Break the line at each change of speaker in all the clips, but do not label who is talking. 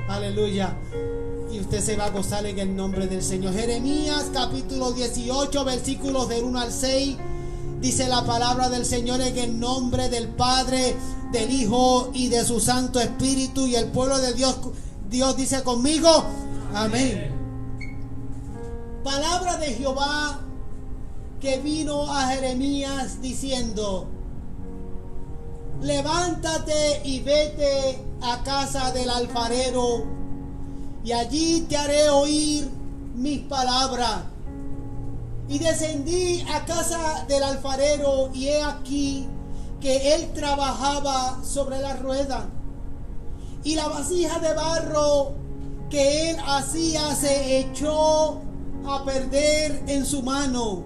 Aleluya. Y usted se va a gozar en el nombre del Señor. Jeremías capítulo 18, versículos del 1 al 6. Dice la palabra del Señor en el nombre del Padre, del Hijo y de su Santo Espíritu. Y el pueblo de Dios dice conmigo, amén. Palabra de Jehová que vino a Jeremías diciendo: levántate y vete a casa del alfarero, y allí te haré oír mis palabras. Y descendí a casa del alfarero, y he aquí que él trabajaba sobre la rueda, y la vasija de barro que él hacía se echó a perder en su mano,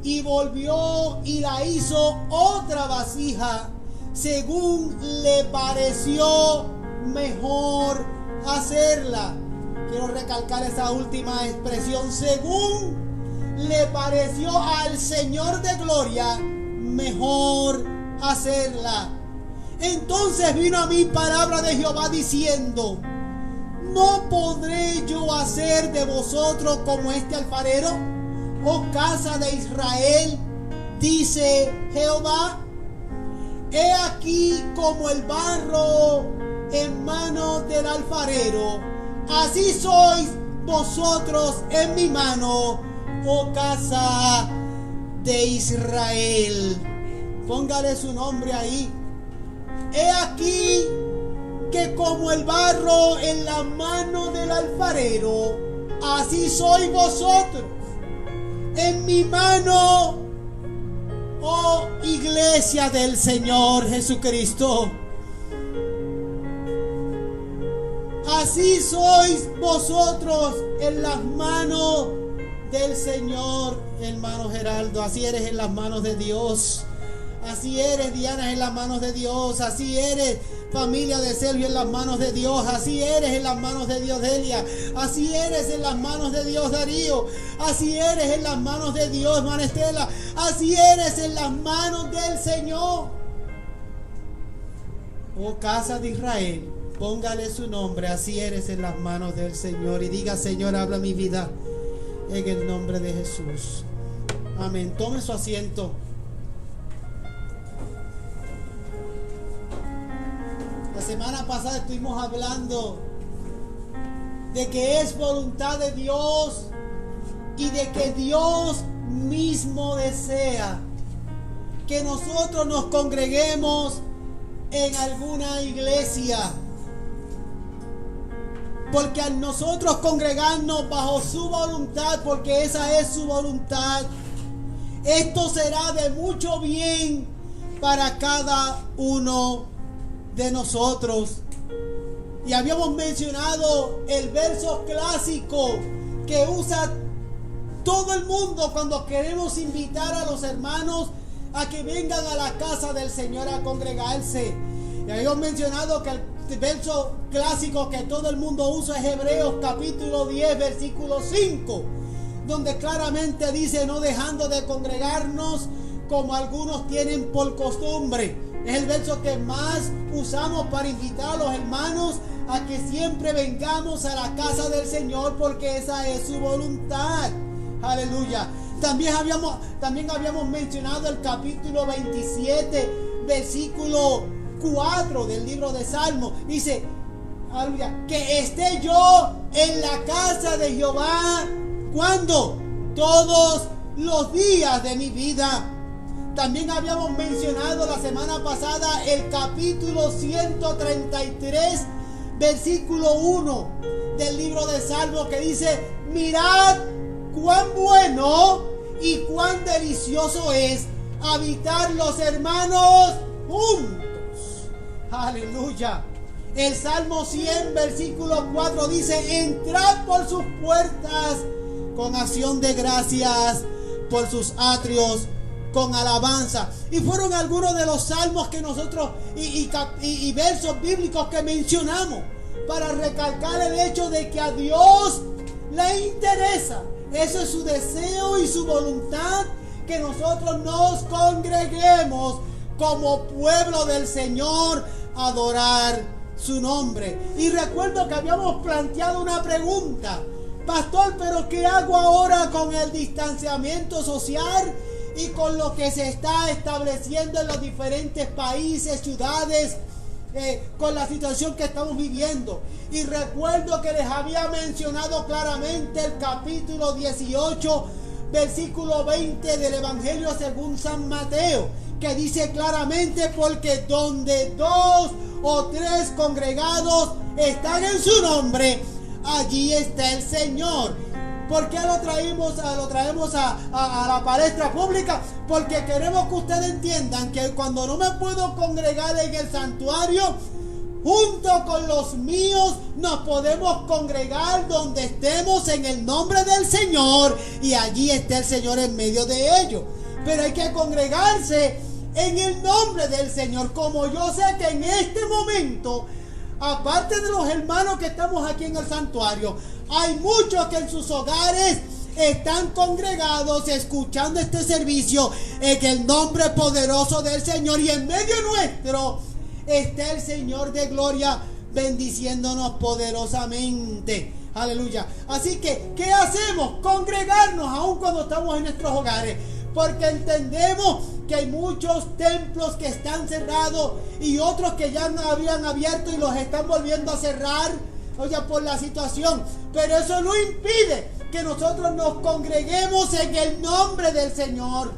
y volvió y la hizo otra vasija según le pareció mejor hacerla. Quiero recalcar esa última expresión: según le pareció al Señor de gloria mejor hacerla. Entonces vino a mí palabra de Jehová diciendo: ¿no podré yo hacer de vosotros como este alfarero, oh casa de Israel? Dice Jehová. He aquí como el barro en manos del alfarero, así sois vosotros en mi mano, oh casa de Israel. Póngale su nombre ahí. He aquí que como el barro en la mano del alfarero, así sois vosotros en mi mano, oh iglesia del Señor Jesucristo. Así sois vosotros en las manos del Señor, hermano Geraldo. Así eres en las manos de Dios. Así eres, Diana, en las manos de Dios. Así eres, familia de Sergio, en las manos de Dios. Así eres en las manos de Dios, Delia. Así eres en las manos de Dios, Darío. Así eres en las manos de Dios, hermana Estela. Así eres en las manos del Señor. Oh casa de Israel, póngale su nombre. Así eres en las manos del Señor. Y diga: Señor, habla mi vida en el nombre de Jesús. Amén. Tome su asiento. La semana pasada estuvimos hablando de que es voluntad de Dios y de que Dios mismo desea que nosotros nos congreguemos en alguna iglesia, porque al nosotros congregarnos bajo su voluntad, porque esa es su voluntad, esto será de mucho bien para cada uno de nosotros. Y habíamos mencionado el verso clásico que usa todo el mundo cuando queremos invitar a los hermanos a que vengan a la casa del Señor a congregarse. Y habíamos mencionado que el verso clásico que todo el mundo usa es Hebreos capítulo 10 versículo 5, donde claramente dice: no dejando de congregarnos como algunos tienen por costumbre. Es el verso que más usamos para invitar a los hermanos a que siempre vengamos a la casa del Señor, porque esa es su voluntad. Aleluya. También habíamos mencionado el capítulo 27, versículo 4 del libro de Salmos. Dice: aleluya, que esté yo en la casa de Jehová. ¿Cuándo? Todos los días de mi vida. También habíamos mencionado la semana pasada el capítulo 133, versículo 1 del libro de Salmos, que dice: mirad cuán bueno y cuán delicioso es habitar los hermanos juntos. Aleluya. El Salmo 100, versículo 4 dice: entrad por sus puertas con acción de gracias, por sus atrios con alabanza. Y fueron algunos de los salmos que nosotros y versos bíblicos que mencionamos para recalcar el hecho de que a Dios le interesa. Eso es su deseo y su voluntad, que nosotros nos congreguemos como pueblo del Señor a adorar su nombre. Y recuerdo que habíamos planteado una pregunta: pastor, pero ¿qué hago ahora con el distanciamiento social y con lo que se está estableciendo en los diferentes países, ciudades, con la situación que estamos viviendo? Y recuerdo que les había mencionado claramente el capítulo 18, versículo 20 del Evangelio según San Mateo, que dice claramente: porque donde 2 o 3 congregados están en su nombre, allí está el Señor. ¿Por qué lo traemos a la palestra pública? Porque queremos que ustedes entiendan que cuando no me puedo congregar en el santuario, junto con los míos nos podemos congregar donde estemos en el nombre del Señor, y allí está el Señor en medio de ellos. Pero hay que congregarse en el nombre del Señor. Como yo sé que en este momento, aparte de los hermanos que estamos aquí en el santuario, hay muchos que en sus hogares están congregados escuchando este servicio en el nombre poderoso del Señor, y en medio nuestro está el Señor de gloria bendiciéndonos poderosamente. Aleluya. Así que, ¿qué hacemos? Congregarnos aun cuando estamos en nuestros hogares, porque entendemos que hay muchos templos que están cerrados y otros que ya no habían abierto y los están volviendo a cerrar, oye, por la situación. Pero eso no impide que nosotros nos congreguemos en el nombre del Señor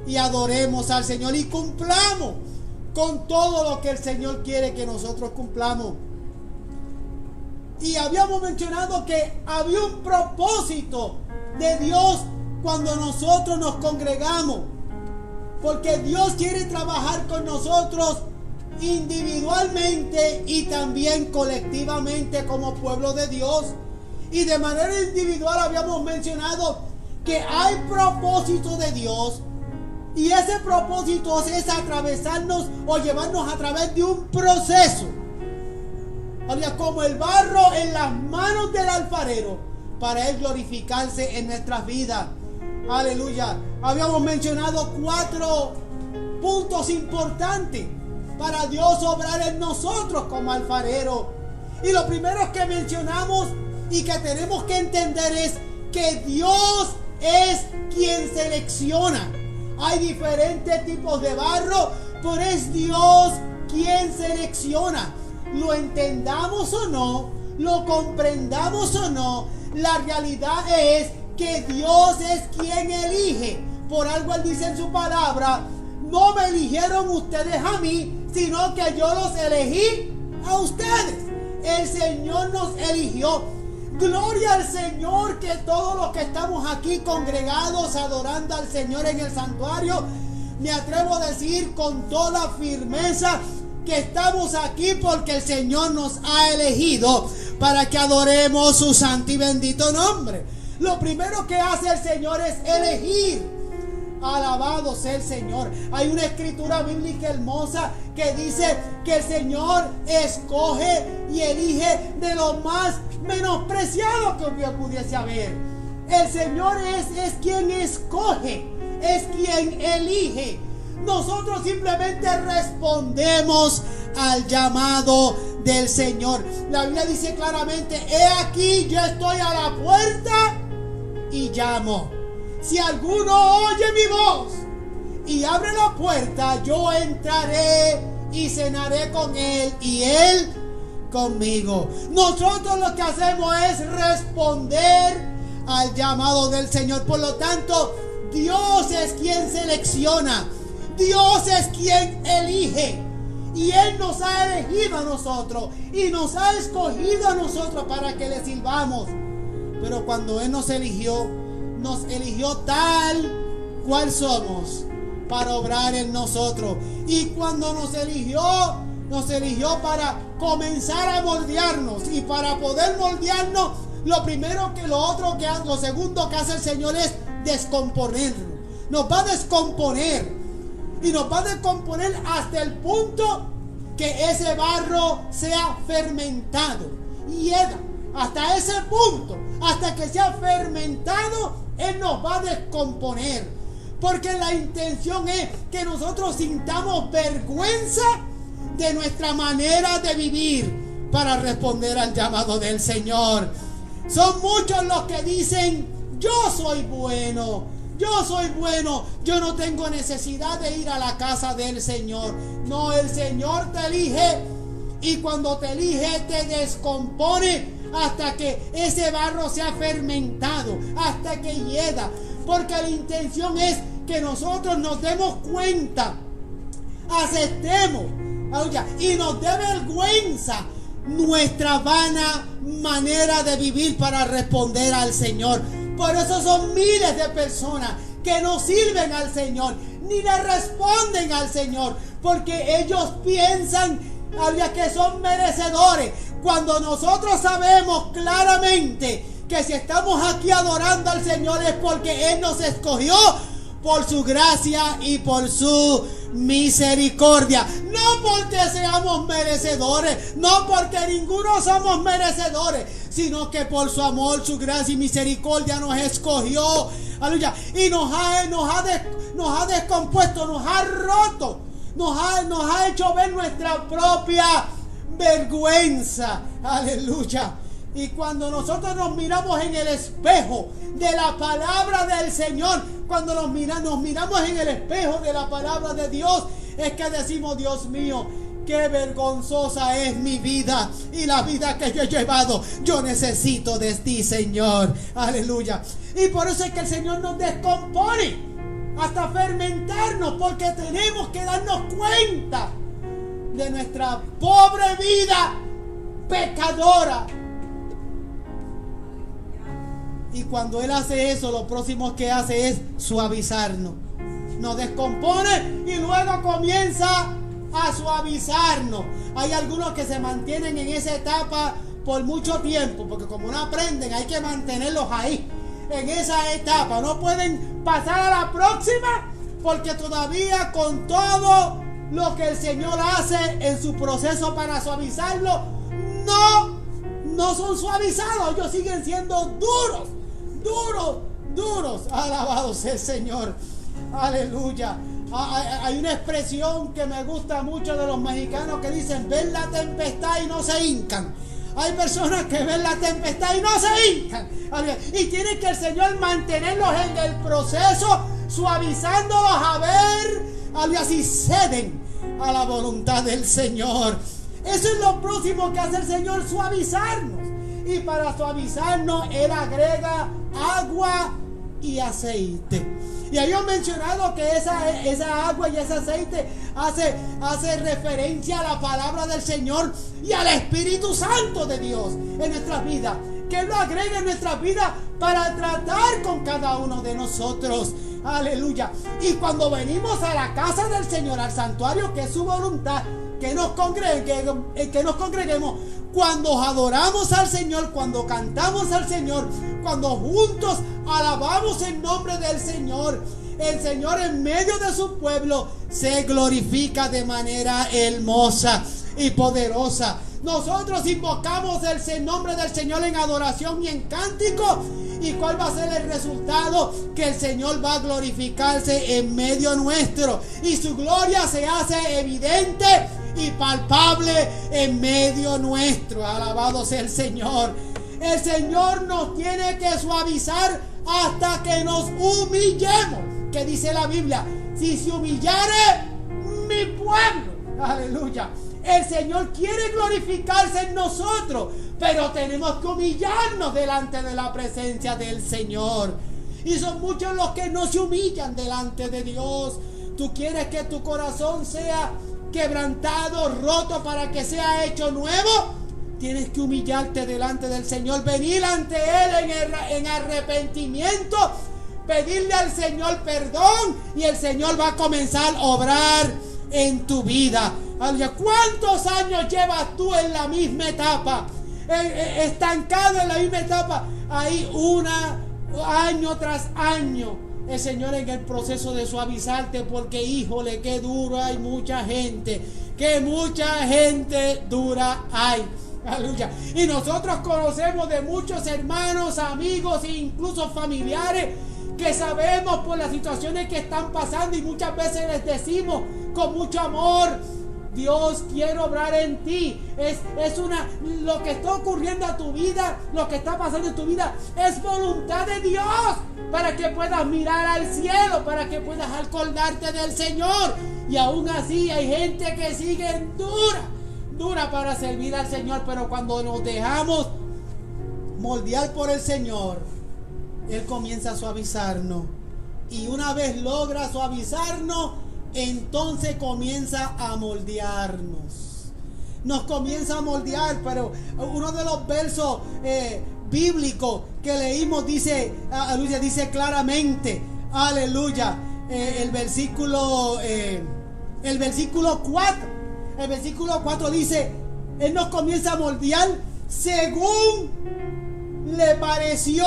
y adoremos al Señor y cumplamos con todo lo que el Señor quiere que nosotros cumplamos. Y habíamos mencionado que había un propósito de Dios cuando nosotros nos congregamos, porque Dios quiere trabajar con nosotros individualmente y también colectivamente como pueblo de Dios. Y de manera individual habíamos mencionado que hay propósito de Dios, y ese propósito es atravesarnos o llevarnos a través de un proceso, como el barro en las manos del alfarero, para él glorificarse en nuestras vidas. Aleluya. Habíamos mencionado 4 puntos importantes para Dios obrar en nosotros como alfarero. Y lo primero que mencionamos y que tenemos que entender es que Dios es quien selecciona. Hay diferentes tipos de barro, pero es Dios quien selecciona. Lo entendamos o no, lo comprendamos o no, la realidad es que Dios es quien elige. Por algo Él dice en su palabra: no me eligieron ustedes a mí, sino que yo los elegí a ustedes. El Señor nos eligió. Gloria al Señor, que todos los que estamos aquí congregados adorando al Señor en el santuario, me atrevo a decir con toda firmeza que estamos aquí porque el Señor nos ha elegido para que adoremos su santo y bendito nombre. Lo primero que hace el Señor es elegir. Alabado sea el Señor. Hay una escritura bíblica hermosa que dice que el Señor escoge y elige de lo más menospreciado que pudiese haber. El Señor es quien escoge, es quien elige. Nosotros simplemente respondemos al llamado del Señor. La Biblia dice claramente: he aquí, yo estoy a la puerta y llamo. Si alguno oye mi voz y abre la puerta, yo entraré y cenaré con él y él conmigo. Nosotros lo que hacemos es responder al llamado del Señor. Por lo tanto, Dios es quien selecciona, Dios es quien elige, y Él nos ha elegido a nosotros y nos ha escogido a nosotros para que le sirvamos. Pero cuando Él nos eligió tal cual somos para obrar en nosotros. Y cuando nos eligió para comenzar a moldearnos, y para poder moldearnos, lo segundo que hace el Señor es descomponerlo. Nos va a descomponer, y nos va a descomponer hasta el punto que ese barro sea fermentado. Y hasta ese punto, hasta que sea fermentado, Él nos va a descomponer. Porque la intención es que nosotros sintamos vergüenza de nuestra manera de vivir, para responder al llamado del Señor. Son muchos los que dicen: yo soy bueno, yo no tengo necesidad de ir a la casa del Señor. No, el Señor te elige, y cuando te elige te descompone hasta que ese barro sea fermentado, hasta que hieda, porque la intención es que nosotros nos demos cuenta, aceptemos, y nos dé vergüenza nuestra vana manera de vivir para responder al Señor. Por eso son miles de personas que no sirven al Señor, ni le responden al Señor, porque ellos piensan que son merecedores, cuando nosotros sabemos claramente que si estamos aquí adorando al Señor es porque Él nos escogió por su gracia y por su misericordia, no porque seamos merecedores, no porque ninguno somos merecedores, sino que por su amor, su gracia y misericordia nos escogió, aleluya, y nos ha descompuesto, nos ha roto, nos ha hecho ver nuestra propia vergüenza, aleluya. Y cuando nosotros nos miramos en el espejo de la palabra del Señor, cuando nos miramos en el espejo de la palabra de Dios, es que decimos: Dios mío, qué vergonzosa es mi vida y la vida que yo he llevado. Yo necesito de ti, Señor, aleluya. Y por eso es que el Señor nos descompone hasta fermentarnos, porque tenemos que darnos cuenta de nuestra pobre vida pecadora. Y cuando Él hace eso, lo próximo que hace es suavizarnos. Nos descompone y luego comienza a suavizarnos. Hay algunos que se mantienen en esa etapa por mucho tiempo, porque como no aprenden, hay que mantenerlos ahí, en esa etapa. No pueden pasar a la próxima, porque todavía con todo lo que el Señor hace en su proceso para suavizarlo, no son suavizados. Ellos siguen siendo duros. Alabado sea el Señor, aleluya. Hay una expresión que me gusta mucho de los mexicanos que dicen: ven la tempestad y no se hincan. Hay personas que ven la tempestad y no se hincan, y tiene que el Señor mantenerlos en el proceso, suavizándolos a ver si ceden a la voluntad del Señor. Eso es lo próximo que hace el Señor, suavizarnos. Y para suavizarnos Él agrega agua y aceite. Y habíamos mencionado que esa agua y ese aceite hace referencia a la palabra del Señor y al Espíritu Santo de Dios en nuestras vidas, que Él lo agrega en nuestras vidas para tratar con cada uno de nosotros, aleluya. Y cuando venimos a la casa del Señor, al santuario, que es su voluntad, que nos congreguemos, cuando adoramos al Señor, cuando cantamos al Señor, cuando juntos alabamos el nombre del Señor, el Señor en medio de su pueblo se glorifica de manera hermosa y poderosa. Nosotros invocamos el nombre del Señor en adoración y en cántico. ¿Y cuál va a ser el resultado? Que el Señor va a glorificarse en medio nuestro, y su gloria se hace evidente y palpable en medio nuestro. Alabado sea el Señor. El Señor nos tiene que suavizar hasta que nos humillemos, que dice la Biblia: si se humillare mi pueblo, aleluya. El Señor quiere glorificarse en nosotros, pero tenemos que humillarnos delante de la presencia del Señor. Y son muchos los que no se humillan delante de Dios. Tú quieres que tu corazón sea quebrantado, roto, para que sea hecho nuevo. Tienes que humillarte delante del Señor, venir ante Él en arrepentimiento, pedirle al Señor perdón, y el Señor va a comenzar a obrar en tu vida. ¿Cuántos años llevas tú en la misma etapa? Estancado en la misma etapa. Ahí año tras año. El Señor en el proceso de suavizarte, porque híjole, qué duro hay mucha gente. Que mucha gente dura hay. Aleluya. Y nosotros conocemos de muchos hermanos, amigos e incluso familiares que sabemos por las situaciones que están pasando, y muchas veces les decimos con mucho amor: Dios quiere obrar en ti. Lo que está ocurriendo a tu vida, lo que está pasando en tu vida, es voluntad de Dios para que puedas mirar al cielo, para que puedas acordarte del Señor. Y aún así hay gente que sigue dura para servir al Señor, pero cuando nos dejamos moldear por el Señor, Él comienza a suavizarnos. Y una vez logra suavizarnos, entonces comienza a moldearnos. Nos comienza a moldear. Pero uno de los versos bíblicos que leímos dice claramente, aleluya, el versículo 4. El versículo 4 dice: Él nos comienza a moldear según le pareció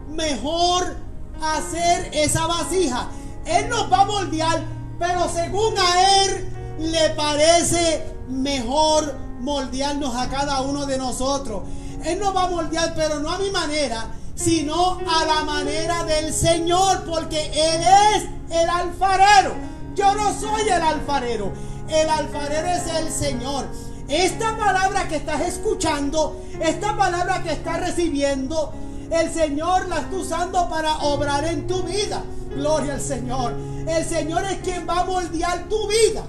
mejor hacer esa vasija. Él nos va a moldear, pero según a Él le parece mejor moldearnos a cada uno de nosotros. Él nos va a moldear, pero no a mi manera, sino a la manera del Señor, porque Él es el alfarero. Yo no soy el alfarero. El alfarero es el Señor. Esta palabra que estás escuchando, esta palabra que estás recibiendo, el Señor la está usando para obrar en tu vida. Gloria al Señor. El Señor es quien va a moldear tu vida.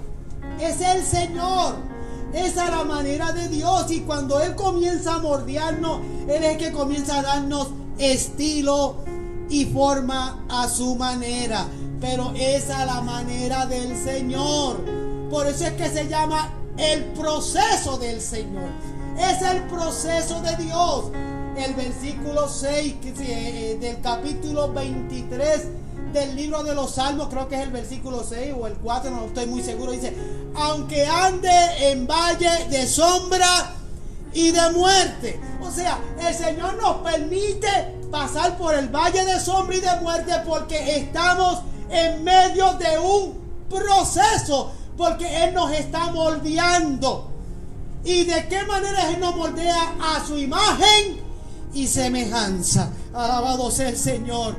Es el Señor. Esa es la manera de Dios. Y cuando Él comienza a moldearnos, Él es el que comienza a darnos estilo y forma a su manera. Pero esa es la manera del Señor. Por eso es que se llama el proceso del Señor. Es el proceso de Dios. El versículo 6 del capítulo 23 del libro de los Salmos, creo que es el versículo 6 o el 4, no estoy muy seguro, dice: aunque ande en valle de sombra y de muerte. O sea, el Señor nos permite pasar por el valle de sombra y de muerte porque estamos en medio de un proceso, porque Él nos está moldeando. ¿Y de qué manera Él nos moldea? A su imagen y semejanza. Alabado sea el Señor.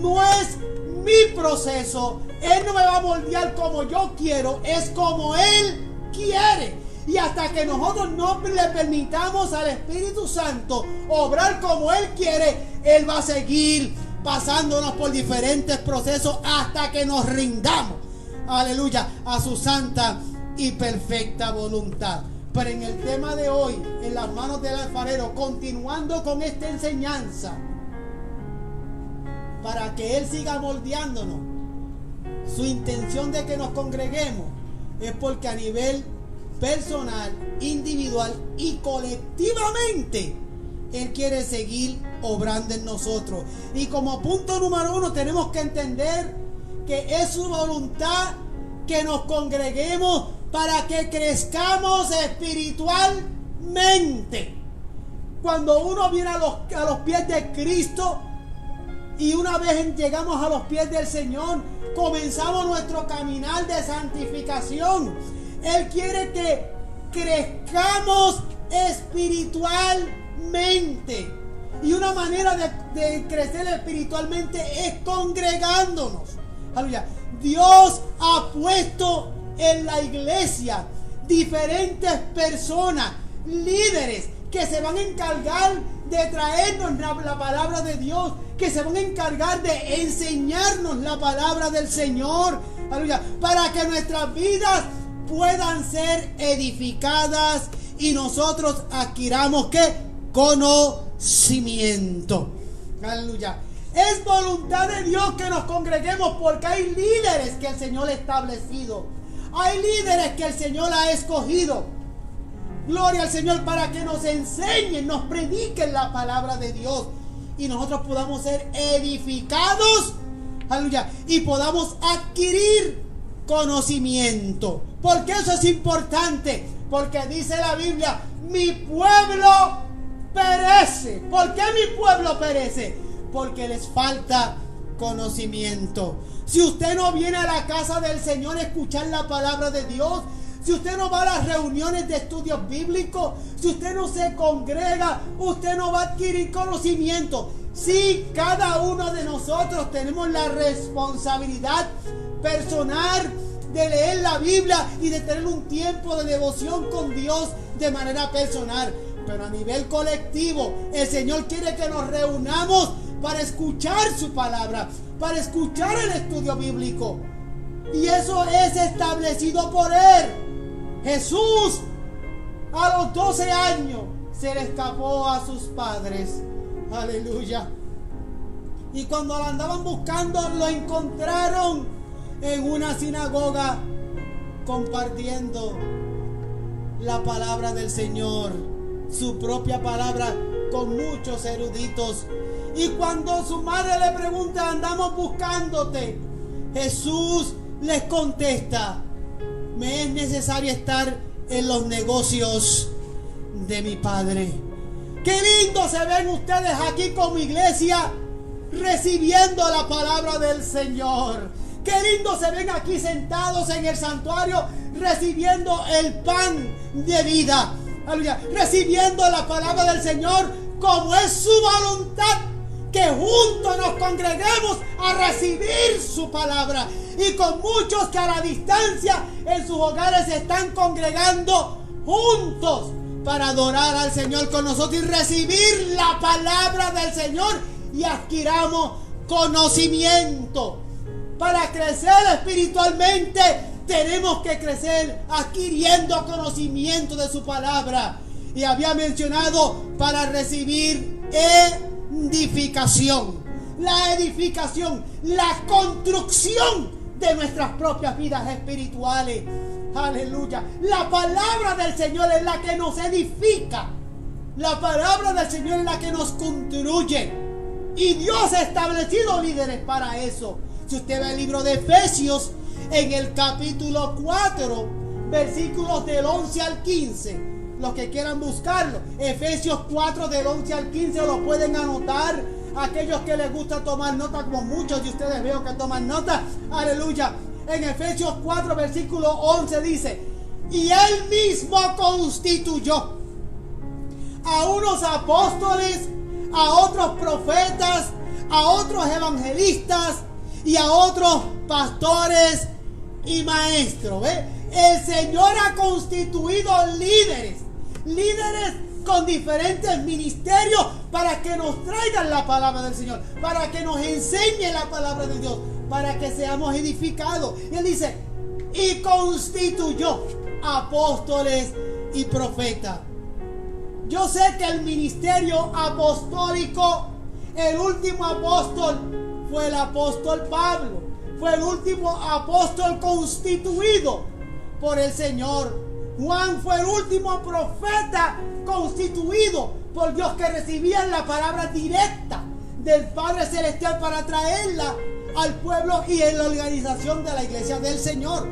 No es mi proceso. Él no me va a moldear como yo quiero, es como Él quiere. Y hasta que nosotros no le permitamos al Espíritu Santo obrar como Él quiere, Él va a seguir pasándonos por diferentes procesos hasta que nos rindamos, aleluya, a su santa y perfecta voluntad. Pero en el tema de hoy, en las manos del alfarero, continuando con esta enseñanza, para que Él siga moldeándonos, su intención de que nos congreguemos es porque a nivel personal, individual y colectivamente Él quiere seguir obrando en nosotros. Y como punto número 1 tenemos que entender que es su voluntad que nos congreguemos para que crezcamos espiritualmente. Cuando uno viene a los pies de Cristo y una vez llegamos a los pies del Señor, comenzamos nuestro caminar de santificación. Él quiere que crezcamos espiritualmente. Y una manera de crecer espiritualmente es congregándonos. Aleluya. Dios ha puesto en la iglesia diferentes personas, líderes, que se van a encargar de traernos la palabra de Dios, que se van a encargar de enseñarnos la palabra del Señor. Aleluya. Para que nuestras vidas puedan ser edificadas y nosotros adquiramos ¿qué? Conocimiento. Aleluya. Es voluntad de Dios que nos congreguemos porque hay líderes que el Señor ha establecido. Hay líderes que el Señor ha escogido. Gloria al Señor, para que nos enseñen, nos prediquen la palabra de Dios y nosotros podamos ser edificados. Aleluya. Y podamos adquirir conocimiento. Porque eso es importante. Porque dice la Biblia: mi pueblo perece. ¿Por qué mi pueblo perece? Porque les falta conocimiento. Si usted no viene a la casa del Señor a escuchar la palabra de Dios, si usted no va a las reuniones de estudios bíblicos, si usted no se congrega, usted no va a adquirir conocimiento. Sí, cada uno de nosotros tenemos la responsabilidad personal de leer la Biblia y de tener un tiempo de devoción con Dios de manera personal. Pero a nivel colectivo, el Señor quiere que nos reunamos para escuchar su palabra, para escuchar el estudio bíblico. Y eso es establecido por Él. Jesús, a los 12 años, se le escapó a sus padres. Aleluya. Y cuando lo andaban buscando, lo encontraron en una sinagoga compartiendo la palabra del Señor, su propia palabra, con muchos eruditos. Y cuando su madre le pregunta: andamos buscándote, Jesús les contesta: me es necesario estar en los negocios de mi Padre. Qué lindo se ven ustedes aquí como iglesia, recibiendo la palabra del Señor. Qué lindo se ven aquí sentados en el santuario, recibiendo el pan de vida. Aleluya. Recibiendo la palabra del Señor, como es su voluntad, que juntos nos congreguemos a recibir su palabra. Y con muchos que a la distancia en sus hogares se están congregando juntos para adorar al Señor con nosotros y recibir la palabra del Señor, y adquiramos conocimiento. Para crecer espiritualmente tenemos que crecer adquiriendo conocimiento de su palabra. Y había mencionado para recibir edificación. La edificación, la construcción de nuestras propias vidas espirituales. Aleluya. La palabra del Señor es la que nos edifica. La palabra del Señor es la que nos construye. Y Dios ha establecido líderes para eso. Si usted ve el libro de Efesios, en el capítulo 4, versículos del 11 al 15, los que quieran buscarlo, Efesios 4 del 11 al 15, lo pueden anotar. Aquellos que les gusta tomar nota, como muchos de ustedes veo que toman nota, aleluya. En Efesios 4 versículo 11 dice: y Él mismo constituyó a unos apóstoles, a otros profetas, a otros evangelistas y a otros pastores y maestros. ¿Ve? El Señor ha constituido líderes con diferentes ministerios para que nos traigan la palabra del Señor, para que nos enseñe la palabra de Dios, para que seamos edificados. Y Él dice: y constituyó apóstoles y profetas. Yo sé que el ministerio apostólico, el último apóstol fue el apóstol Pablo. Fue el último apóstol constituido por el Señor. Juan fue el último profeta constituido por Dios, que recibían la palabra directa del Padre Celestial para traerla al pueblo y en la organización de la iglesia del Señor.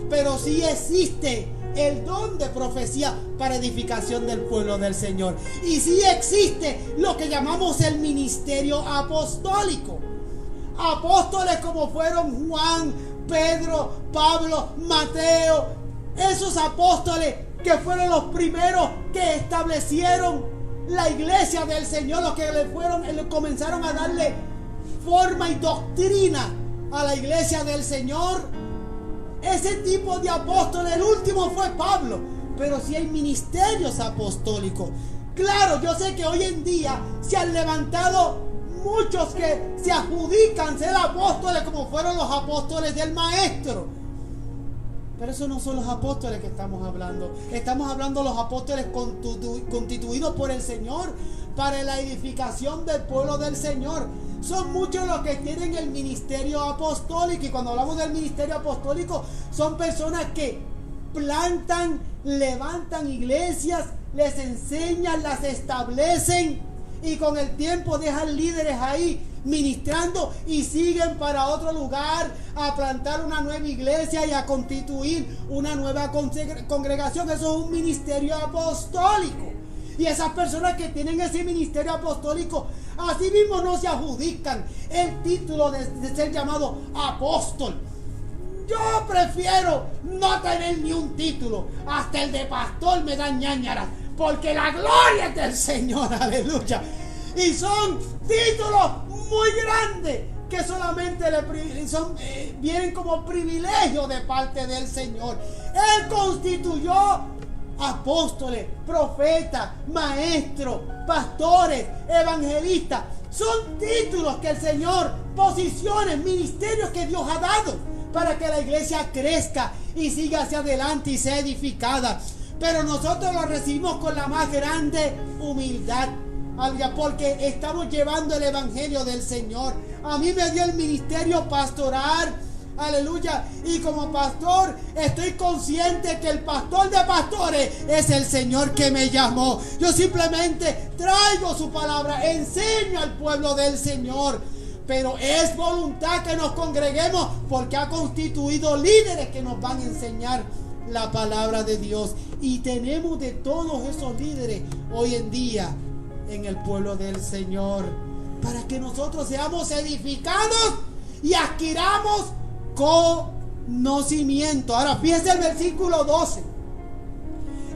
Pero sí existe el don de profecía para edificación del pueblo del Señor. Y sí existe lo que llamamos el ministerio apostólico. Apóstoles como fueron Juan, Pedro, Pablo, Mateo. Esos apóstoles que fueron los primeros que establecieron la iglesia del Señor, los que le comenzaron a darle forma y doctrina a la iglesia del Señor. Ese tipo de apóstoles, el último fue Pablo. Pero sí hay ministerios apostólicos. Claro, yo sé que hoy en día se han levantado muchos que se adjudican ser apóstoles, como fueron los apóstoles del Maestro. Pero esos no son los apóstoles que estamos hablando. Estamos hablando de los apóstoles constituidos por el Señor para la edificación del pueblo del Señor. Son muchos los que tienen el ministerio apostólico. Y cuando hablamos del ministerio apostólico, son personas que plantan, levantan iglesias, les enseñan, las establecen, y con el tiempo dejan líderes ahí ministrando y siguen para otro lugar a plantar una nueva iglesia y a constituir una nueva congregación. Eso es un ministerio apostólico. Y esas personas que tienen ese ministerio apostólico, así mismo no se adjudican el título de ser llamado apóstol. Yo prefiero no tener ni un título. Hasta el de pastor me da ñañaras, porque la gloria es del Señor, aleluya. Y son títulos muy grandes que solamente vienen como privilegio de parte del Señor. Él constituyó apóstoles, profetas, maestros, pastores, evangelistas. Son títulos que el Señor, posiciones, ministerios que Dios ha dado para que la iglesia crezca y siga hacia adelante y sea edificada. Pero nosotros lo recibimos con la más grande humildad, porque estamos llevando el evangelio del Señor. A mí me dio el ministerio pastoral, aleluya, y como pastor estoy consciente que el pastor de pastores es el Señor que me llamó. Yo simplemente traigo su palabra, enseño al pueblo del Señor, pero es voluntad que nos congreguemos porque ha constituido líderes que nos van a enseñar la palabra de Dios. Y tenemos de todos esos líderes hoy en día en el pueblo del Señor, para que nosotros seamos edificados y adquiramos conocimiento. Ahora fíjense el versículo 12.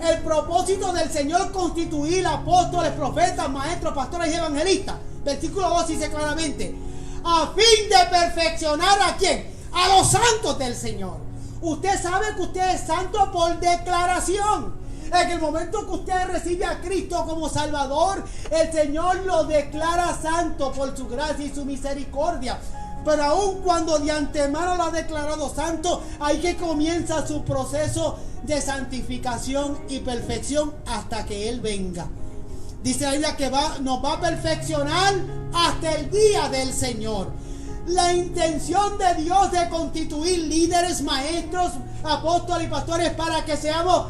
El propósito del Señor constituir apóstoles, profetas, maestros, pastores y evangelistas. Versículo 12 dice claramente: a fin de perfeccionar ¿a quién? A los santos del Señor. Usted sabe que usted es santo por declaración. En el momento que usted recibe a Cristo como Salvador, el Señor lo declara santo por su gracia y su misericordia. Pero aun cuando de antemano lo ha declarado santo, ahí que comienza su proceso de santificación y perfección hasta que Él venga. Dice la Biblia que nos va a perfeccionar hasta el día del Señor. La intención de Dios de constituir líderes, maestros, apóstoles y pastores para que seamos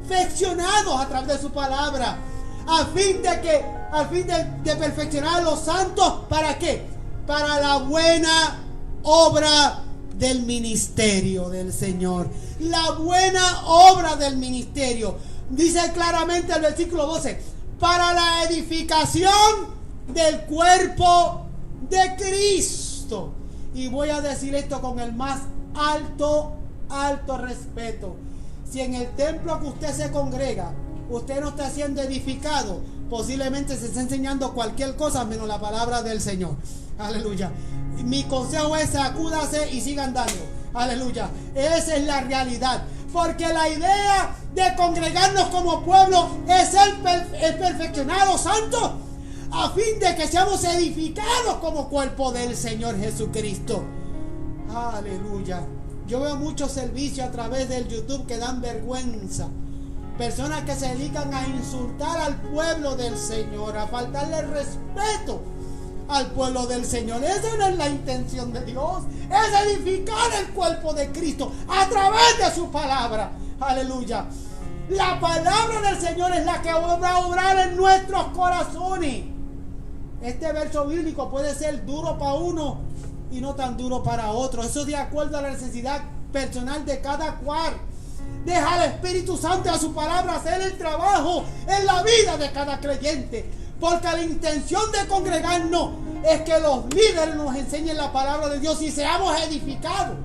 perfeccionados a través de su palabra, a fin de perfeccionar a los santos. ¿Para qué? Para la buena obra del ministerio del Señor. La buena obra del ministerio. Dice claramente el versículo 12: para la edificación del cuerpo de Cristo. Y voy a decir esto con el más alto respeto. Si en el templo que usted se congrega, usted no está siendo edificado, posiblemente se está enseñando cualquier cosa menos la palabra del Señor. Aleluya. Mi consejo es: sacúdase y sigan dando. Aleluya. Esa es la realidad. Porque la idea de congregarnos como pueblo es el perfeccionado santo, a fin de que seamos edificados como cuerpo del Señor Jesucristo. Aleluya. Yo veo muchos servicios a través del YouTube que dan vergüenza. Personas que se dedican a insultar al pueblo del Señor, a faltarle respeto al pueblo del Señor. Esa no es la intención de Dios. Es edificar el cuerpo de Cristo a través de su palabra. Aleluya. La palabra del Señor es la que va a obrar en nuestros corazones. Este verso bíblico puede ser duro para uno y no tan duro para otro. Eso es de acuerdo a la necesidad personal de cada cual. Deja al Espíritu Santo y a su palabra hacer el trabajo en la vida de cada creyente. Porque la intención de congregarnos es que los líderes nos enseñen la palabra de Dios y seamos edificados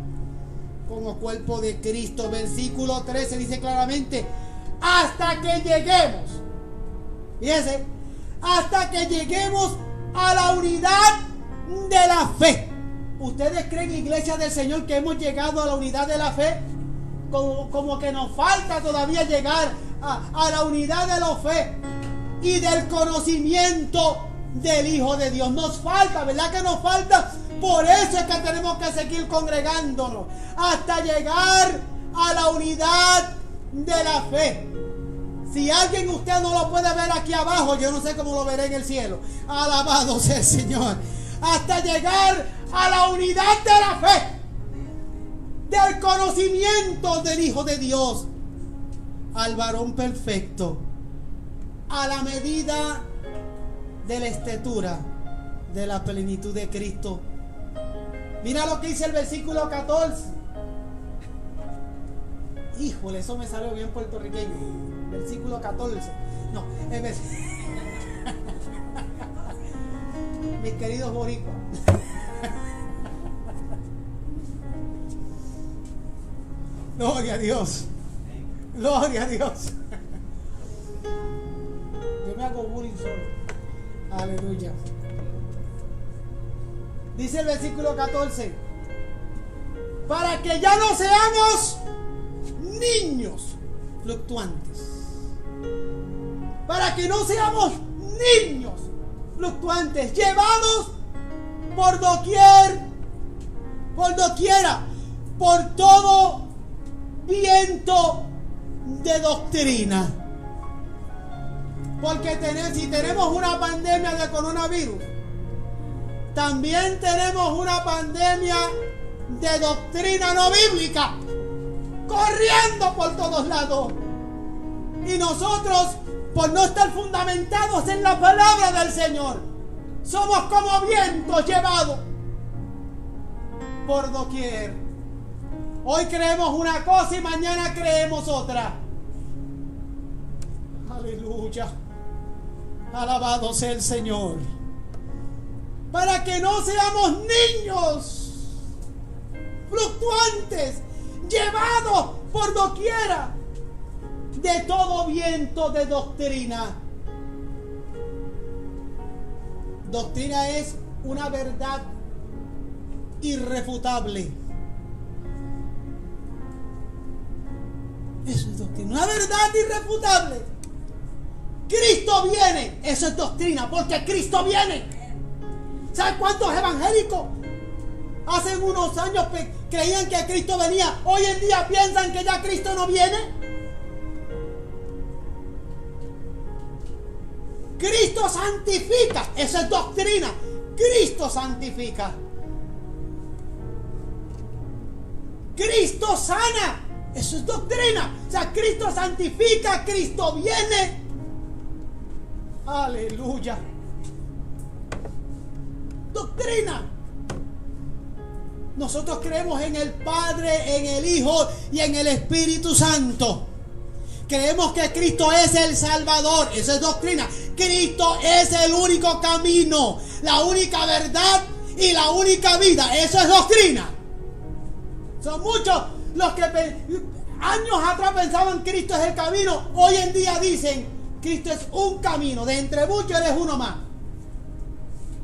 como cuerpo de Cristo. Versículo 13 dice claramente: hasta que lleguemos, fíjense, hasta que lleguemos a la unidad de la fe. ¿Ustedes creen, iglesia del Señor, que hemos llegado a la unidad de la fe? Como que nos falta todavía llegar a la unidad de la fe y del conocimiento del Hijo de Dios. Nos falta, ¿verdad que nos falta? Por eso es que tenemos que seguir congregándonos hasta llegar a la unidad de la fe. Si alguien usted no lo puede ver aquí abajo, yo no sé cómo lo veré en el cielo. Alabado sea el Señor. Hasta llegar a la unidad de la fe, del conocimiento del Hijo de Dios, al varón perfecto, a la medida de la estatura de la plenitud de Cristo. Mira lo que dice el versículo 14. Híjole, eso me salió bien puertorriqueño. Versículo 14. No, es mis queridos boricuas. Gloria a Dios. Gloria a Dios. Yo me hago bullying solo. Aleluya. Dice el versículo 14, para que ya no seamos niños fluctuantes. Para que no seamos niños fluctuantes, llevados por doquiera, por todo viento de doctrina. Porque si tenemos una pandemia de coronavirus, también tenemos una pandemia de doctrina no bíblica corriendo por todos lados. Y nosotros, por no estar fundamentados en la palabra del Señor, somos como vientos llevados por doquier. Hoy creemos una cosa y mañana creemos otra. Aleluya. Alabado sea el Señor. Para que no seamos niños fluctuantes, llevados por doquiera de todo viento de doctrina. Doctrina es una verdad irrefutable. Eso es doctrina, una verdad irrefutable. Cristo viene, eso es doctrina, porque Cristo viene. ¿Sabe cuántos evangélicos hace unos años creían que Cristo venía? Hoy en día piensan que ya Cristo no viene. Cristo santifica, eso es doctrina. Cristo santifica. Cristo sana, eso es doctrina. O sea, Cristo santifica, Cristo viene. Aleluya. Doctrina. Nosotros creemos en el Padre, en el Hijo y en el Espíritu Santo. Creemos que Cristo es el Salvador. Eso es doctrina. Cristo es el único camino, la única verdad y la única vida. Eso es doctrina. Son muchos los que años atrás pensaban que Cristo es el camino. Hoy en día dicen Cristo es un camino. De entre muchos eres uno más.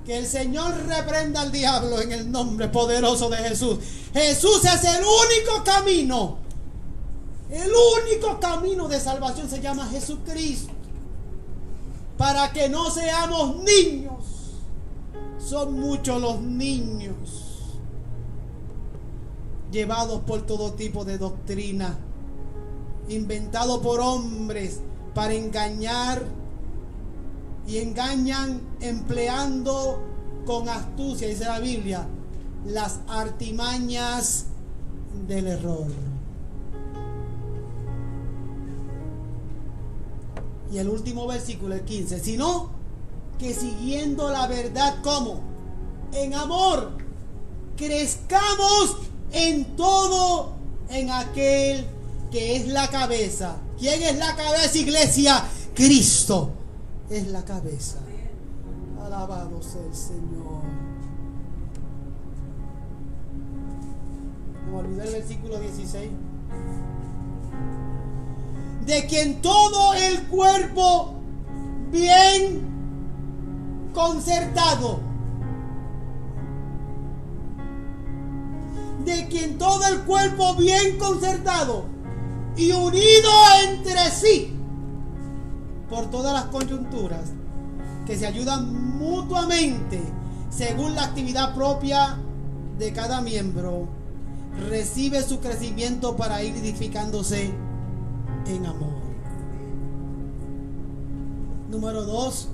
Que el Señor reprenda al diablo en el nombre poderoso de Jesús. Jesús es el único camino. El único camino de salvación se llama Jesucristo. Para que no seamos niños. Son muchos los niños llevados por todo tipo de doctrina, inventado por hombres para engañar, y engañan empleando con astucia, dice la Biblia, las artimañas del error. Y el último versículo, el 15, sino que siguiendo la verdad, ¿cómo? En amor, crezcamos en todo en aquel que es la cabeza. ¿Quién es la cabeza, iglesia? Cristo es la cabeza. Alabado sea el Señor. No me olvidé el versículo 16. De quien todo el cuerpo bien concertado, de quien todo el cuerpo bien concertado y unido entre sí por todas las coyunturas, que se ayudan mutuamente según la actividad propia de cada miembro, recibe su crecimiento para ir edificándose en amor. Número 2,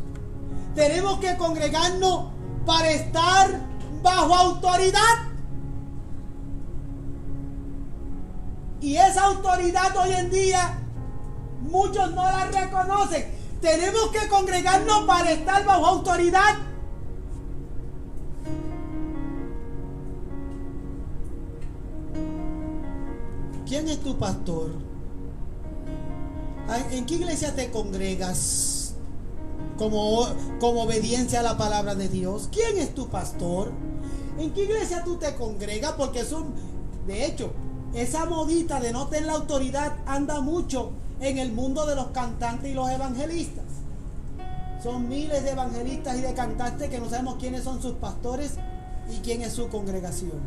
tenemos que congregarnos para estar bajo autoridad. Y esa autoridad hoy en día muchos no la reconocen. Tenemos que congregarnos para estar bajo autoridad. ¿Quién es tu pastor? ¿En qué iglesia te congregas como obediencia a la palabra de Dios? ¿Quién es tu pastor? ¿En qué iglesia tú te congregas? Porque de hecho, esa modita de no tener la autoridad anda mucho en el mundo de los cantantes y los evangelistas. Son miles de evangelistas y de cantantes que no sabemos quiénes son sus pastores ¿Y quién es su congregación?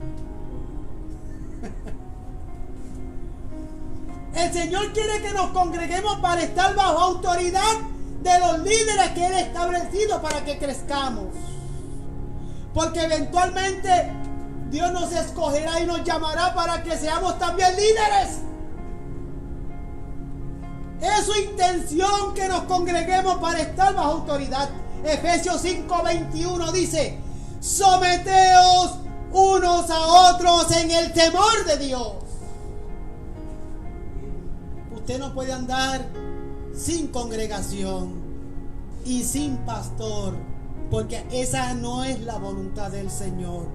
El Señor quiere que nos congreguemos para estar bajo autoridad de los líderes que Él ha establecido para que crezcamos. Porque eventualmente Dios nos escogerá y nos llamará para que seamos también líderes. Es su intención que nos congreguemos para estar bajo autoridad. Efesios 5:21 dice: someteos unos a otros en el temor de Dios. Usted no puede andar sin congregación y sin pastor, porque esa no es la voluntad del Señor.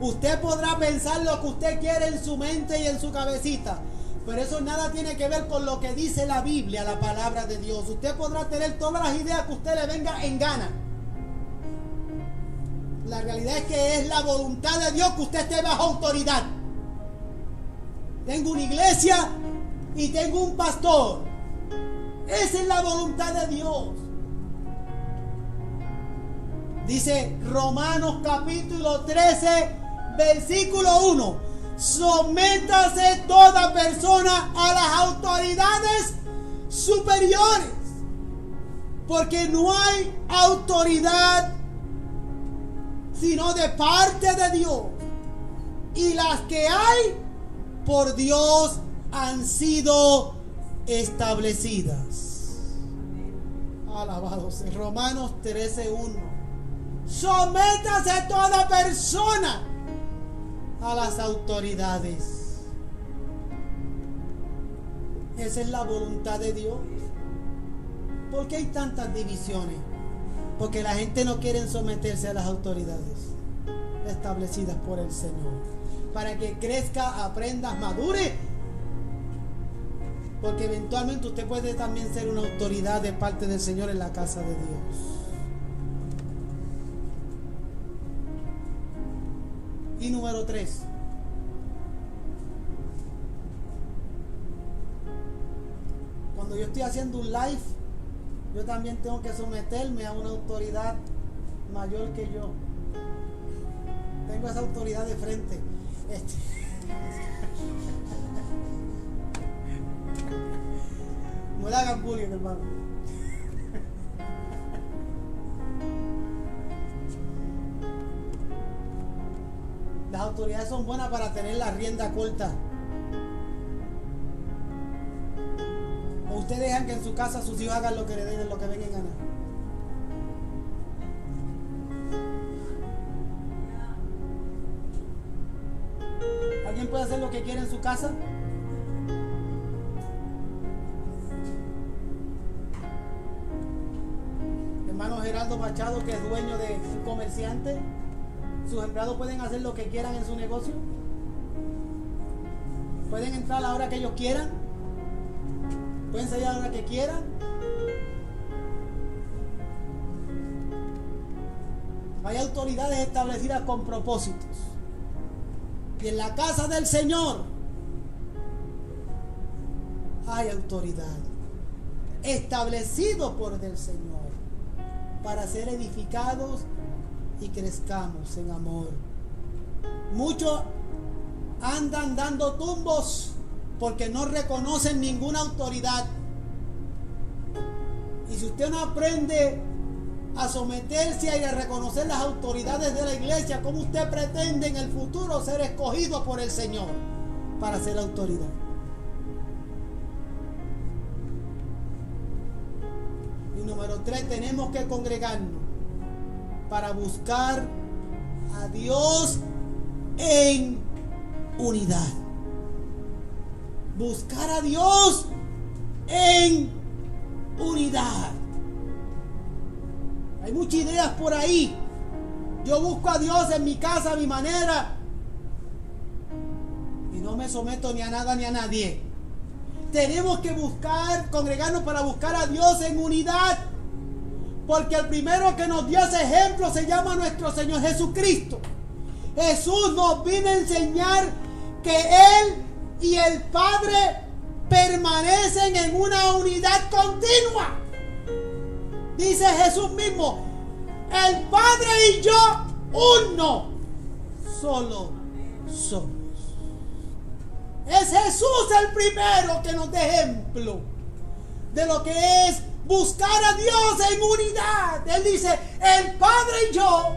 Usted podrá pensar lo que usted quiere en su mente y en su cabecita, pero eso nada tiene que ver con lo que dice la Biblia, la palabra de Dios. Usted podrá tener todas las ideas que usted le venga en gana. La realidad es que es la voluntad de Dios que usted esté bajo autoridad. Tengo una iglesia y tengo un pastor. Esa es la voluntad de Dios. Dice Romanos capítulo 13, versículo 1: sométase toda persona a las autoridades superiores, porque no hay autoridad sino de parte de Dios, y las que hay por Dios han sido establecidas. Alabado sea. Romanos 13:1: sométase toda persona a las autoridades. Esa es la voluntad de Dios. ¿Por qué hay tantas divisiones? Porque la gente no quiere someterse a las autoridades establecidas por el Señor, para que crezca, aprenda, madure, porque eventualmente usted puede también ser una autoridad de parte del Señor en la casa de Dios. Y número 3, cuando yo estoy haciendo un live, yo también tengo que someterme a una autoridad mayor que yo. Tengo esa autoridad de frente. No le hagan bullying, hermano. Las autoridades son buenas para tener la rienda corta. ¿O usted dejan que en su casa sus hijos hagan lo que le den, lo que vengan a ganar? ¿Alguien puede hacer lo que quiere en su casa? Hermano Gerardo Machado, que es dueño de un comerciante, ¿sus empleados pueden hacer lo que quieran en su negocio? ¿Pueden entrar a la hora que ellos quieran? ¿Pueden salir a la hora que quieran? Hay autoridades establecidas con propósitos. Y en la casa del Señor hay autoridad establecido por el Señor para ser edificados y crezcamos en amor. Muchos andan dando tumbos porque no reconocen ninguna autoridad. Y si usted no aprende a someterse y a reconocer las autoridades de la iglesia, ¿cómo usted pretende en el futuro ser escogido por el Señor para ser autoridad? Y número 3, tenemos que congregarnos para buscar a Dios en unidad. Buscar a Dios en unidad. Hay muchas ideas por ahí. Yo busco a Dios en mi casa, a mi manera, y no me someto ni a nada ni a nadie. Tenemos que congregarnos para buscar a Dios en unidad, porque el primero que nos dio ese ejemplo se llama nuestro Señor Jesucristo. Jesús nos vino a enseñar que Él y el Padre permanecen en una unidad continua. Dice Jesús mismo: el Padre y yo, uno. solo somos. Es Jesús el primero que nos da ejemplo de lo que es buscar a Dios en unidad. Él dice, el Padre y yo,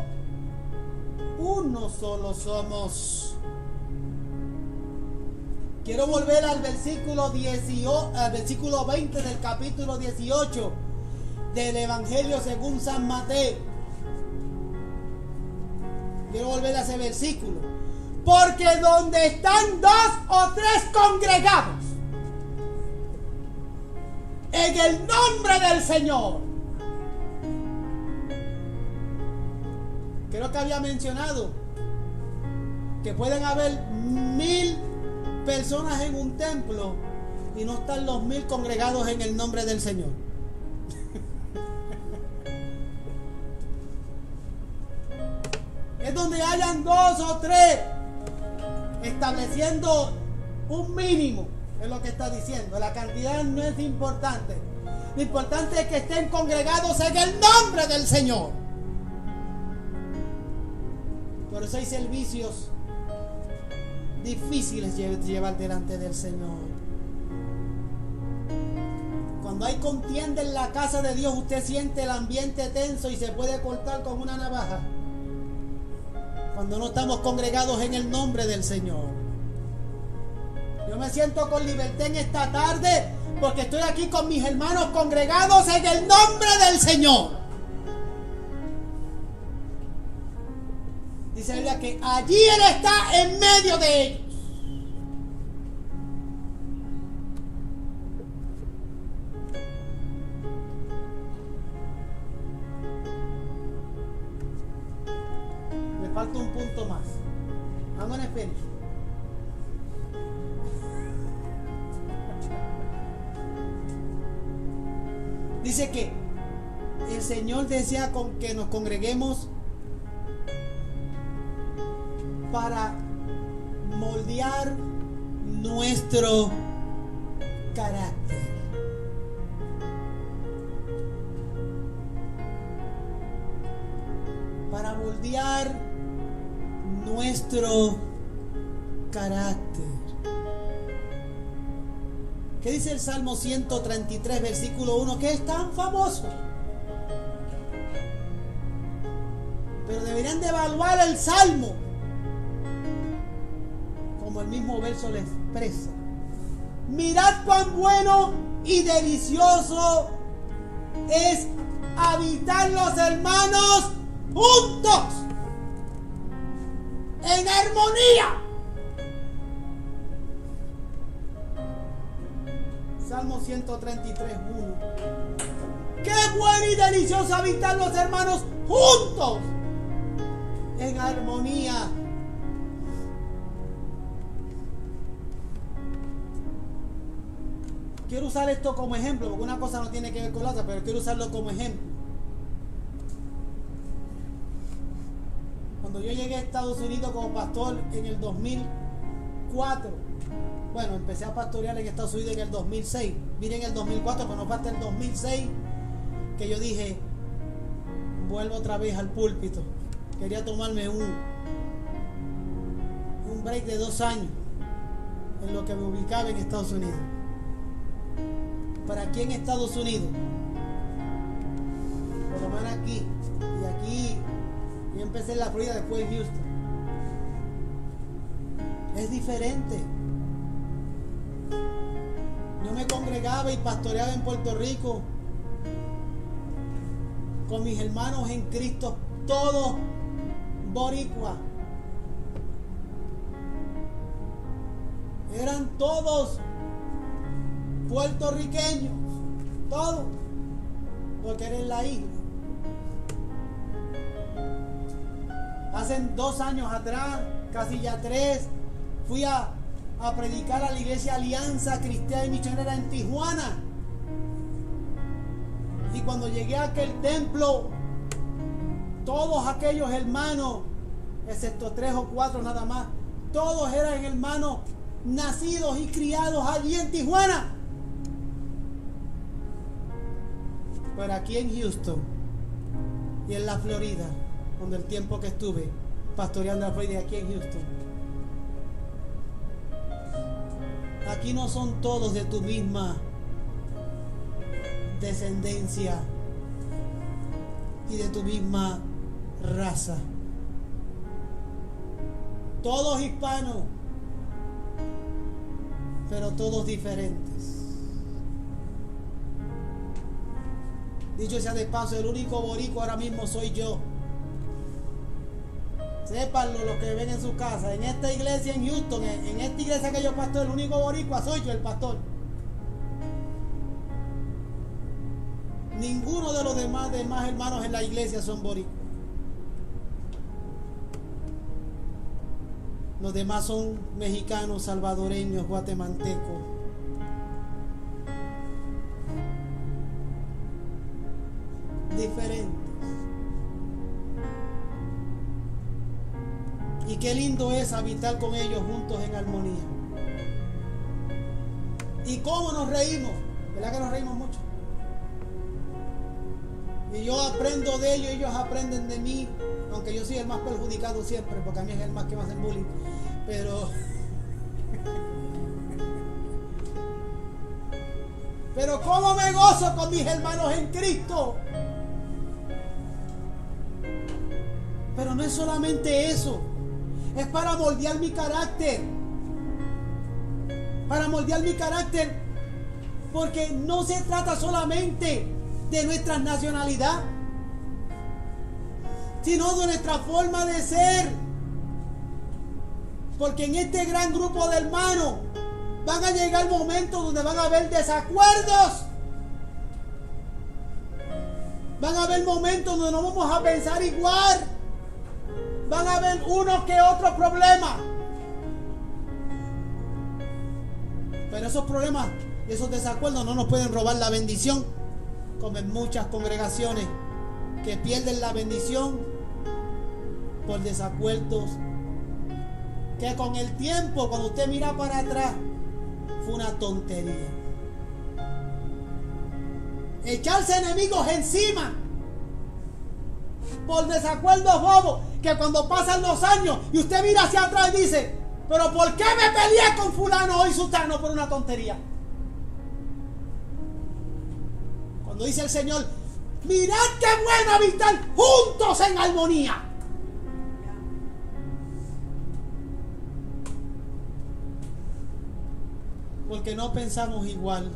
uno solo somos. Quiero volver al versículo 20 del capítulo 18 del Evangelio según San Mateo. Quiero volver a ese versículo. Porque donde están 2 o 3 congregados en el nombre del Señor. Creo que había mencionado que pueden haber 1000 personas en un templo y no están los 1000 congregados en el nombre del Señor. Es donde hayan 2 o 3 estableciendo un mínimo, es lo que está diciendo. La cantidad no es importante. Lo importante es que estén congregados en el nombre del Señor. Por eso hay servicios difíciles de llevar delante del Señor. Cuando hay contienda en la casa de Dios, usted siente el ambiente tenso y se puede cortar con una navaja. Cuando no estamos congregados en el nombre del Señor. Yo me siento con libertad en esta tarde porque estoy aquí con mis hermanos congregados en el nombre del Señor. Dice la Biblia que allí Él está en medio de ellos. Me falta un punto más. Vamos a esperar. Dice que el Señor desea que nos congreguemos para moldear nuestro carácter. Para moldear nuestro carácter. ¿Qué dice el Salmo 133, versículo 1? Que es tan famoso. Pero deberían de evaluar el Salmo como el mismo verso le expresa. Mirad cuán bueno y delicioso es habitar los hermanos juntos en armonía. Salmo 133, 1. Qué bueno y delicioso habitar los hermanos juntos en armonía. Quiero usar esto como ejemplo, porque una cosa no tiene que ver con la otra, pero quiero usarlo como ejemplo. Cuando yo llegué a Estados Unidos como pastor en el 2004, bueno, empecé a pastorear en Estados Unidos en el 2006. Vine en el 2004, pero no fue hasta el 2006 que yo dije, vuelvo otra vez al púlpito. Quería tomarme un break de 2 años en lo que me ubicaba en Estados Unidos. Para aquí en Estados Unidos, por lo menos aquí, y aquí, yo empecé en la Florida, después en Houston. Es diferente. Yo me congregaba y pastoreaba en Puerto Rico con mis hermanos en Cristo, todos boricua. Eran todos puertorriqueños, todos, porque era en la isla. Hace 2 años atrás, casi ya 3, fui a predicar a la iglesia Alianza Cristiana y Misionera en Tijuana. Y cuando llegué a aquel templo, todos aquellos hermanos, excepto 3 o 4 nada más, todos eran hermanos nacidos y criados allí en Tijuana. Pero aquí en Houston y en la Florida, donde el tiempo que estuve, pastoreando la Florida aquí en Houston. Aquí no son todos de tu misma descendencia y de tu misma raza. Todos hispanos, pero todos diferentes. Dicho sea de paso, el único boricua ahora mismo soy yo. Sépanlo los que ven en su casa. En esta iglesia en Houston, en esta iglesia que yo pastor, el único boricua soy yo, el pastor. Ninguno de los demás hermanos en la iglesia son boricuas. Los demás son mexicanos, salvadoreños, guatemaltecos. Diferentes. Y qué lindo es habitar con ellos juntos en armonía. Y cómo nos reímos. ¿Verdad que nos reímos mucho? Y yo aprendo de ellos, ellos aprenden de mí. Aunque yo soy el más perjudicado siempre, porque a mí es el más que me hacen bullying. Pero cómo me gozo con mis hermanos en Cristo. Pero no es solamente eso. Es para moldear mi carácter. Para moldear mi carácter. Porque no se trata solamente de nuestra nacionalidad, sino de nuestra forma de ser. Porque en este gran grupo de hermanos van a llegar momentos donde van a haber desacuerdos. Van a haber momentos donde no vamos a pensar igual. Van a haber unos que otros problemas. Pero esos problemas, esos desacuerdos no nos pueden robar la bendición, como en muchas congregaciones que pierden la bendición por desacuerdos que con el tiempo, cuando usted mira para atrás, fue una tontería. Echarse enemigos encima por desacuerdos bobos, que cuando pasan los años y usted mira hacia atrás y dice: pero ¿por qué me peleé con fulano y sutano por una tontería? Cuando dice el Señor: mirad qué bueno habitar juntos en armonía. Porque no pensamos igual.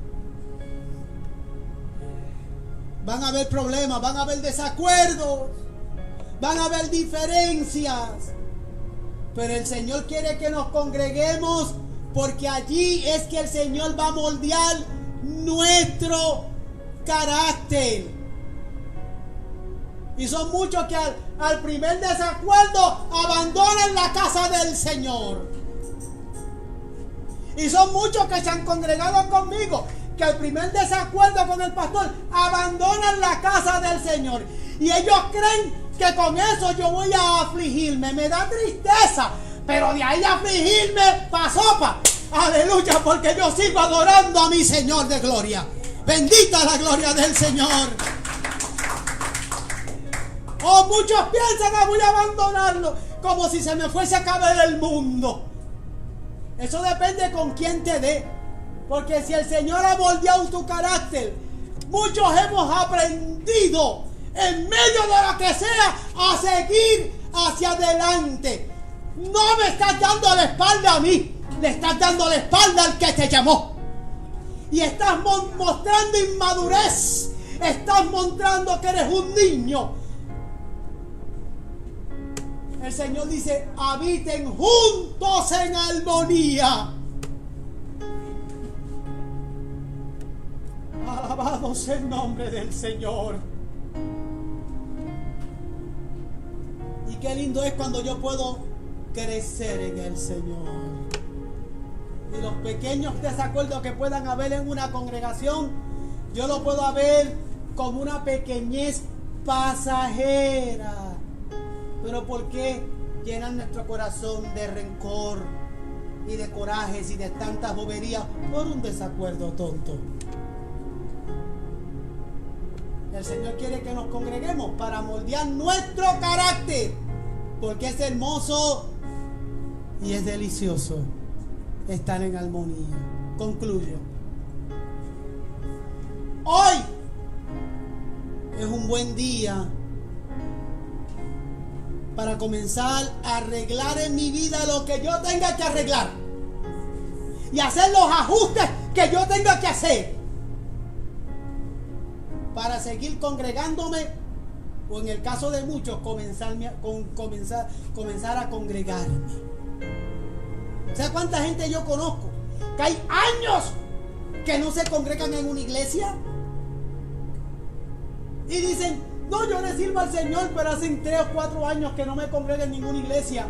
Van a haber problemas, van a haber desacuerdos, van a haber diferencias. Pero el Señor quiere que nos congreguemos, porque allí es que el Señor va a moldear nuestro carácter. Y son muchos que al primer desacuerdo abandonan la casa del Señor. Y son muchos que se han congregado conmigo, que al primer desacuerdo con el pastor abandonan la casa del Señor. Y ellos creen que con eso yo voy a afligirme. Me da tristeza, pero de ahí a afligirme pa' sopa. Aleluya, porque yo sigo adorando a mi Señor de gloria. Bendita la gloria del Señor. Oh, muchos piensan que voy a abandonarlo como si se me fuese a acabar el mundo. Eso depende con quién te dé. Porque si el Señor ha moldeado tu carácter, muchos hemos aprendido en medio de lo que sea a seguir hacia adelante. No me estás dando la espalda a mí, le estás dando la espalda al que te llamó. Y estás mostrando inmadurez, estás mostrando que eres un niño. El Señor dice: habiten juntos en armonía. Alabado sea el nombre del Señor. Y qué lindo es cuando yo puedo crecer en el Señor. Y los pequeños desacuerdos que puedan haber en una congregación, yo lo puedo ver como una pequeñez pasajera. Pero ¿por qué llenan nuestro corazón de rencor y de corajes y de tantas boberías por un desacuerdo tonto? El Señor quiere que nos congreguemos para moldear nuestro carácter. Porque es hermoso y es delicioso estar en armonía. Concluyo. Hoy es un buen día para comenzar a arreglar en mi vida lo que yo tenga que arreglar y hacer los ajustes que yo tenga que hacer para seguir congregándome, o en el caso de muchos comenzar a congregarme. ¿Sabes cuánta gente yo conozco que hay años que no se congregan en una iglesia? Y dicen, no, yo le sirvo al Señor, pero hace 3 o 4 años que no me congrego en ninguna iglesia.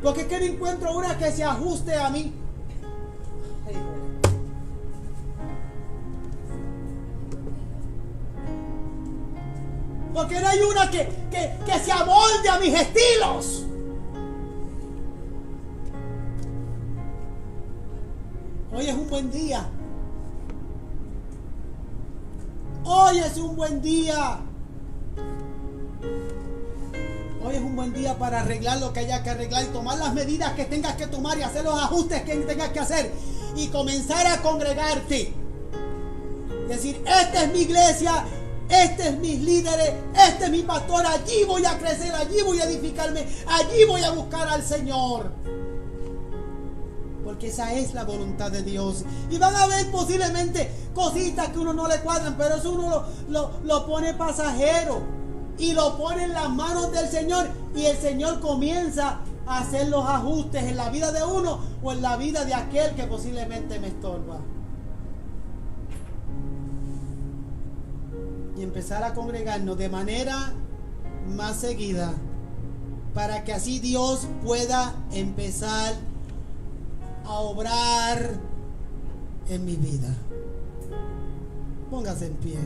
Porque es que no encuentro una que se ajuste a mí. Porque no hay una que se amolde a mis estilos. Hoy es un buen día. Hoy es un buen día. Hoy es un buen día para arreglar lo que haya que arreglar y tomar las medidas que tengas que tomar y hacer los ajustes que tengas que hacer y comenzar a congregarte. Decir, esta es mi iglesia, este es mis líderes, este es mi pastor, allí voy a crecer, allí voy a edificarme, allí voy a buscar al Señor. Porque esa es la voluntad de Dios. Y van a haber posiblemente cositas que uno no le cuadran, pero eso uno lo pone pasajero y lo pone en las manos del Señor, y el Señor comienza a hacer los ajustes en la vida de uno o en la vida de aquel que posiblemente me estorba. Y empezar a congregarnos de manera más seguida, para que así Dios pueda empezar a obrar en mi vida. Póngase en pie.